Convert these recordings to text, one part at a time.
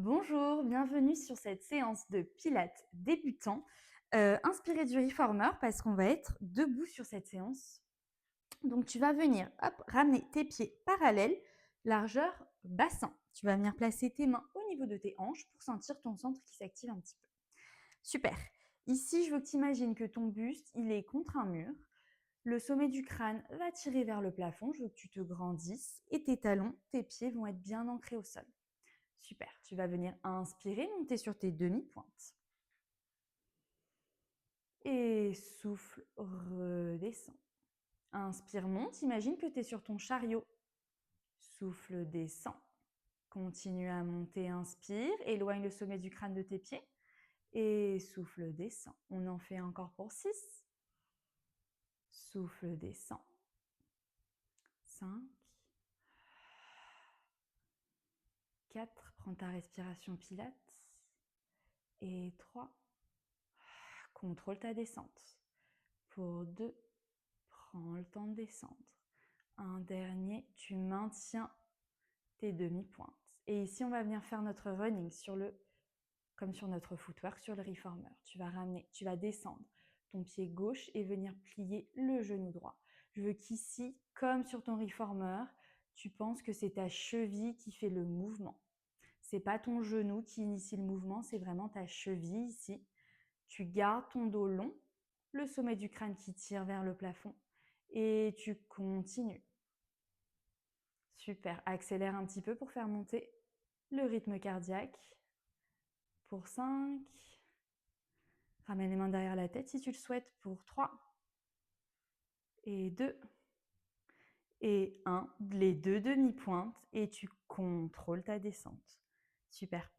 Bonjour, bienvenue sur cette séance de Pilates débutant, inspirée du Reformer parce qu'on va être debout sur cette séance. Donc tu vas venir ramener tes pieds parallèles, largeur bassin. Tu vas venir placer tes mains au niveau de tes hanches pour sentir ton centre qui s'active un petit peu. Super. Ici, je veux que tu imagines que ton buste, il est contre un mur. Le sommet du crâne va tirer vers le plafond. Je veux que tu te grandisses et tes talons, tes pieds vont être bien ancrés au sol. Super. Tu vas venir inspirer, monter sur tes demi-pointes. Et souffle, redescends. Inspire, monte. Imagine que tu es sur ton chariot. Souffle, descend. Continue à monter, inspire. Éloigne le sommet du crâne de tes pieds. Et souffle, descend. On en fait encore pour 6. Souffle, descend. 5. 4. Prends ta respiration Pilates. Et 3. Contrôle ta descente. Pour 2. Prends le temps de descendre. Un dernier, tu maintiens tes demi-pointes. Et ici, on va venir faire notre running comme sur notre footwork, sur le reformer. Tu vas descendre ton pied gauche et venir plier le genou droit. Je veux qu'ici, comme sur ton reformer, tu penses que c'est ta cheville qui fait le mouvement. C'est pas ton genou qui initie le mouvement, c'est vraiment ta cheville ici. Tu gardes ton dos long, le sommet du crâne qui tire vers le plafond et tu continues. Super. Accélère un petit peu pour faire monter le rythme cardiaque. Pour 5. Ramène les mains derrière la tête si tu le souhaites. Pour 3. Et 2. Et 1. Les deux demi-pointes et tu contrôles ta descente. Super.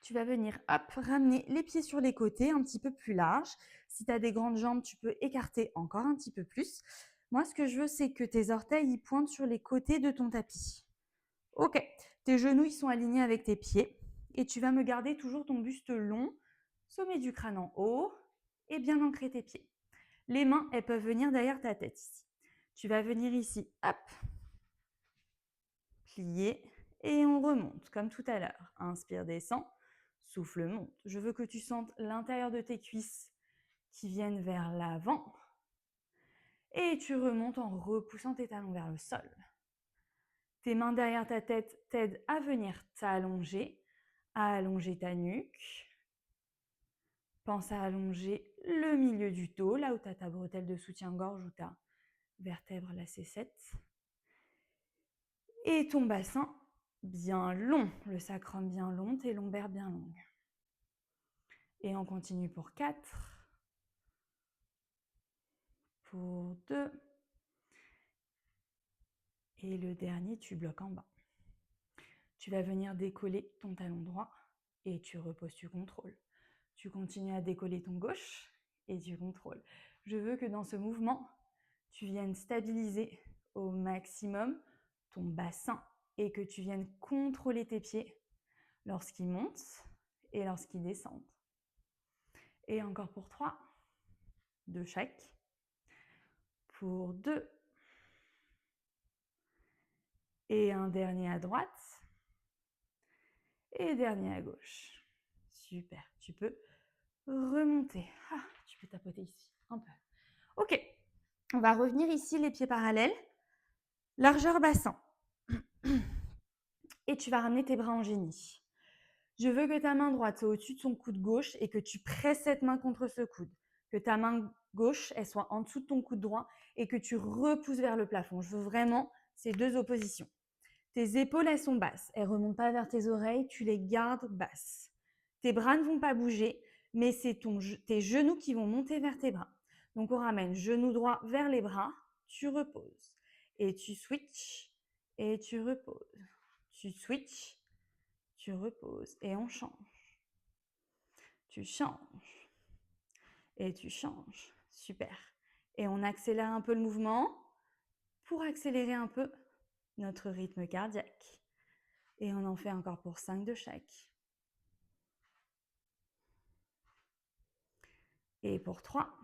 Tu vas venir, ramener les pieds sur les côtés, un petit peu plus large. Si tu as des grandes jambes, tu peux écarter encore un petit peu plus. Moi, ce que je veux, c'est que tes orteils ils pointent sur les côtés de ton tapis. Ok, tes genoux ils sont alignés avec tes pieds et tu vas me garder toujours ton buste long, sommet du crâne en haut et bien ancrer tes pieds. Les mains, elles peuvent venir derrière ta tête ici. Tu vas venir ici, plier et on remonte comme tout à l'heure. Inspire, descend, souffle, monte. Je veux que tu sentes l'intérieur de tes cuisses qui viennent vers l'avant et tu remontes en repoussant tes talons vers le sol. Tes mains derrière ta tête t'aident à venir t'allonger, à allonger ta nuque. Pense à allonger le milieu du dos, là où tu as ta bretelle de soutien-gorge ou ta vertèbre, la C7. Et ton bassin bien long, le sacrum bien long, tes lombaires bien longues. Et on continue pour 4. Pour 2. Et le dernier, tu bloques en bas. Tu vas venir décoller ton talon droit et tu reposes, tu contrôles. Tu continues à décoller ton gauche et tu contrôles. Je veux que dans ce mouvement, tu viennes stabiliser au maximum ton bassin et que tu viennes contrôler tes pieds lorsqu'ils montent et lorsqu'ils descendent. Et encore pour 3, 2 chaque. Pour 2. Et un dernier à droite. Et dernier à gauche. Super. Tu peux remonter. Tu peux tapoter ici un peu. Ok. On va revenir ici, les pieds parallèles. Largeur bassin. Et tu vas ramener tes bras en génie. Je veux que ta main droite soit au-dessus de son coude gauche et que tu presses cette main contre ce coude. Que ta main gauche, elle soit en dessous de ton coude droit et que tu repousses vers le plafond. Je veux vraiment ces deux oppositions. Tes épaules, elles sont basses. Elles ne remontent pas vers tes oreilles. Tu les gardes basses. Tes bras ne vont pas bouger, mais c'est tes genoux qui vont monter vers tes bras. Donc, on ramène genou droit vers les bras. Tu reposes. Et tu switches. Et tu reposes. Tu switches. Tu reposes. Et on change. Tu changes. Et tu changes. Super. Et on accélère un peu le mouvement pour accélérer un peu notre rythme cardiaque. Et on en fait encore pour 5 de chaque. Et pour 3.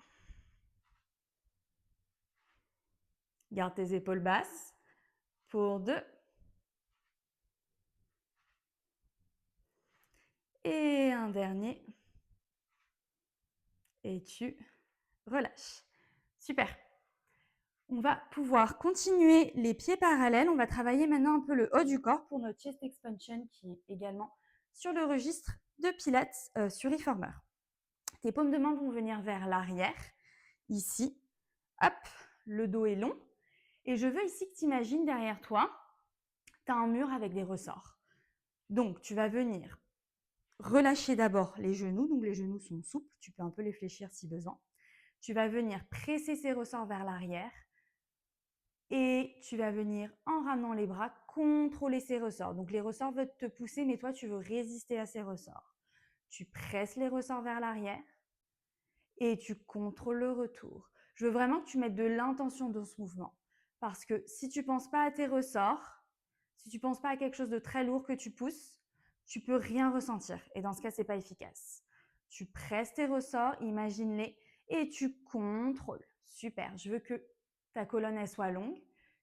Garde tes épaules basses. Pour 2. un dernier. Et tu relâches. Super. On va pouvoir continuer les pieds parallèles. On va travailler maintenant un peu le haut du corps pour notre chest expansion qui est également sur le registre de Pilates sur Reformer. Tes paumes de main vont venir vers l'arrière, ici. Hop, le dos est long. Et je veux ici que tu imagines derrière toi, tu as un mur avec des ressorts. Donc, tu vas venir relâcher d'abord les genoux. Donc, les genoux sont souples. Tu peux un peu les fléchir si besoin. Tu vas venir presser ces ressorts vers l'arrière. Et tu vas venir, en ramenant les bras, contrôler ces ressorts. Donc, les ressorts veulent te pousser, mais toi, tu veux résister à ces ressorts. Tu presses les ressorts vers l'arrière et tu contrôles le retour. Je veux vraiment que tu mettes de l'intention dans ce mouvement. Parce que si tu ne penses pas à tes ressorts, si tu ne penses pas à quelque chose de très lourd que tu pousses, tu ne peux rien ressentir. Et dans ce cas, ce n'est pas efficace. Tu presses tes ressorts, imagine-les, et tu contrôles. Super. Je veux que ta colonne elle soit longue,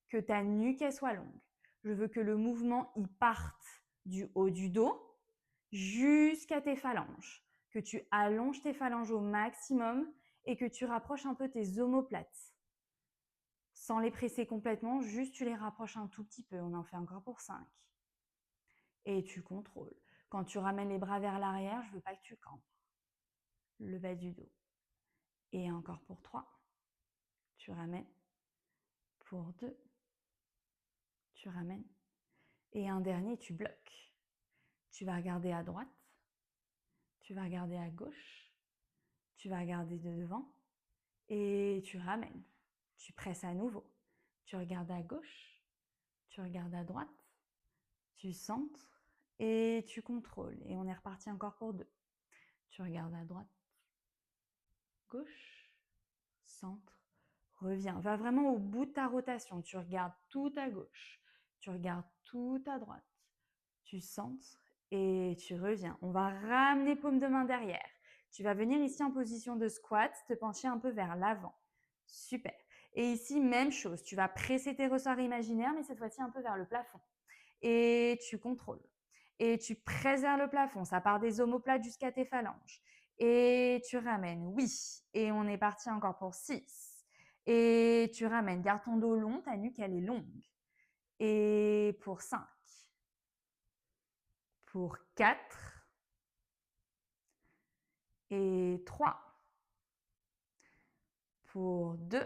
que ta nuque elle soit longue. Je veux que le mouvement il parte du haut du dos jusqu'à tes phalanges. Que tu allonges tes phalanges au maximum et que tu rapproches un peu tes omoplates. Sans les presser complètement, juste tu les rapproches un tout petit peu. On en fait encore pour 5. Et tu contrôles. Quand tu ramènes les bras vers l'arrière, je ne veux pas que tu campes. Le bas du dos. Et encore pour 3. Tu ramènes. Pour 2. Tu ramènes. Et un dernier, tu bloques. Tu vas regarder à droite. Tu vas regarder à gauche. Tu vas regarder de devant. Et tu ramènes. Tu presses à nouveau. Tu regardes à gauche. Tu regardes à droite. Tu centres. Et tu contrôles. Et on est reparti encore pour 2. Tu regardes à droite. Gauche. Centre. Reviens. Va vraiment au bout de ta rotation. Tu regardes tout à gauche. Tu regardes tout à droite. Tu centres et tu reviens. On va ramener paume de main derrière. Tu vas venir ici en position de squat, te pencher un peu vers l'avant. Super. Et ici, même chose. Tu vas presser tes ressorts imaginaires, mais cette fois-ci un peu vers le plafond. Et tu contrôles. Et tu presses vers le plafond. Ça part des omoplates jusqu'à tes phalanges. Et tu ramènes. Oui. Et on est parti encore pour 6. Et tu ramènes. Garde ton dos long. Ta nuque, elle est longue. Et pour 5. Pour 4. Et 3. Pour 2.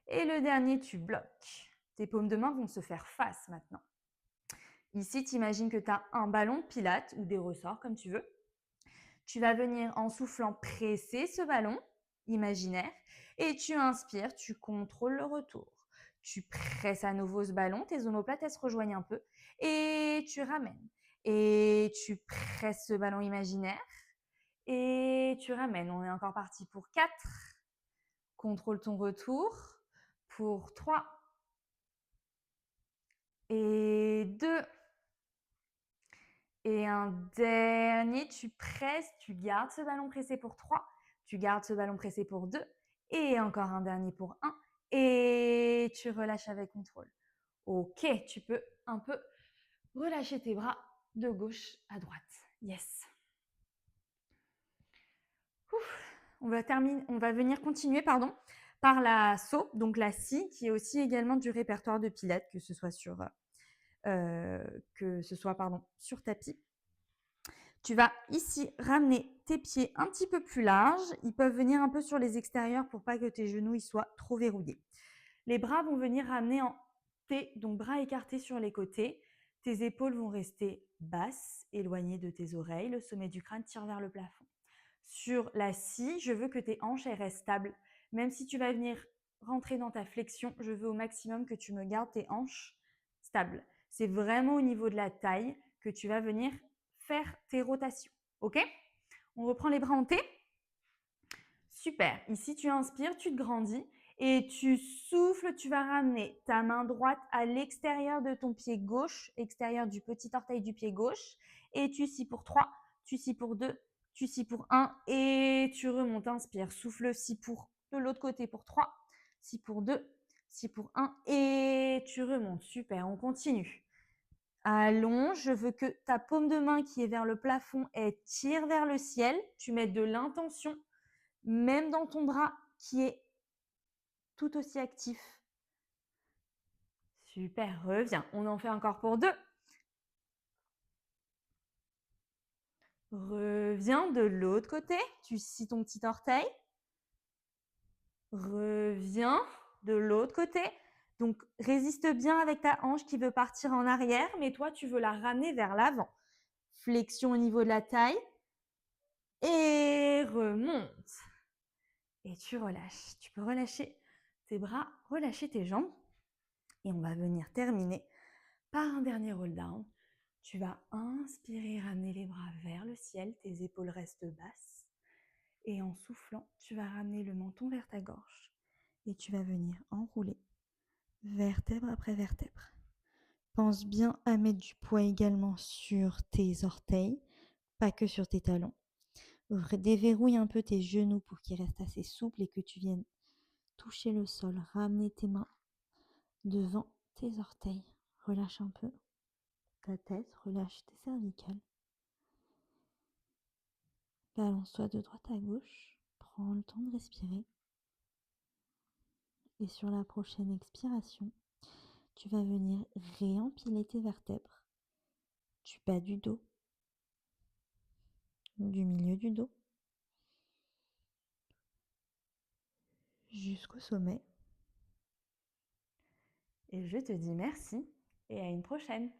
Et le dernier, tu bloques. Tes paumes de main vont se faire face maintenant. Ici, tu imagines que tu as un ballon de pilates ou des ressorts, comme tu veux. Tu vas venir en soufflant presser ce ballon imaginaire et tu inspires, tu contrôles le retour. Tu presses à nouveau ce ballon, tes omoplates elles se rejoignent un peu et tu ramènes. Et tu presses ce ballon imaginaire et tu ramènes. On est encore parti pour 4. Contrôle ton retour. Pour 3. Et 2. Et un dernier, tu presses, tu gardes ce ballon pressé pour 3, tu gardes ce ballon pressé pour 2, et encore un dernier pour 1, et tu relâches avec contrôle. Ok, tu peux un peu relâcher tes bras de gauche à droite. Yes. On va venir continuer par la saut, donc la scie, qui est aussi également du répertoire de Pilates, que ce soit sur tapis. Tu vas ici ramener tes pieds un petit peu plus larges. Ils peuvent venir un peu sur les extérieurs pour pas que tes genoux ils soient trop verrouillés. Les bras vont venir ramener en T, donc bras écartés sur les côtés. Tes épaules vont rester basses, éloignées de tes oreilles. Le sommet du crâne tire vers le plafond. Sur la scie, je veux que tes hanches elles restent stables. Même si tu vas venir rentrer dans ta flexion, je veux au maximum que tu me gardes tes hanches stables. C'est vraiment au niveau de la taille que tu vas venir faire tes rotations. Ok? On reprend les bras en T. Super. Ici, tu inspires, tu te grandis et tu souffles. Tu vas ramener ta main droite à l'extérieur de ton pied gauche, extérieur du petit orteil du pied gauche. Et tu scies pour 3, tu scies pour 2, tu scies pour 1 et tu remontes. Inspire. Souffle, scie pour de l'autre côté pour 3, scie pour 2, scie pour 1 et tu remontes. Super. On continue. Allonge, je veux que ta paume de main qui est vers le plafond, elle tire vers le ciel. Tu mets de l'intention, même dans ton bras qui est tout aussi actif. Super, reviens. On en fait encore pour 2. Reviens de l'autre côté. Tu scies ton petit orteil. Reviens de l'autre côté. Donc, résiste bien avec ta hanche qui veut partir en arrière, mais toi, tu veux la ramener vers l'avant. Flexion au niveau de la taille. Et remonte. Et tu relâches. Tu peux relâcher tes bras, relâcher tes jambes. Et on va venir terminer par un dernier roll down. Tu vas inspirer, ramener les bras vers le ciel, tes épaules restent basses. Et en soufflant, tu vas ramener le menton vers ta gorge. Et tu vas venir enrouler vertèbre après vertèbre. Pense bien à mettre du poids également sur tes orteils, pas que sur tes talons. Déverrouille un peu tes genoux pour qu'ils restent assez souples et que tu viennes toucher le sol. Ramener tes mains devant tes orteils. Relâche un peu ta tête, relâche tes cervicales. Balance-toi de droite à gauche. Prends le temps de respirer. Et sur la prochaine expiration, tu vas venir réempiler tes vertèbres du bas du dos, du milieu du dos, jusqu'au sommet. Et je te dis merci et à une prochaine.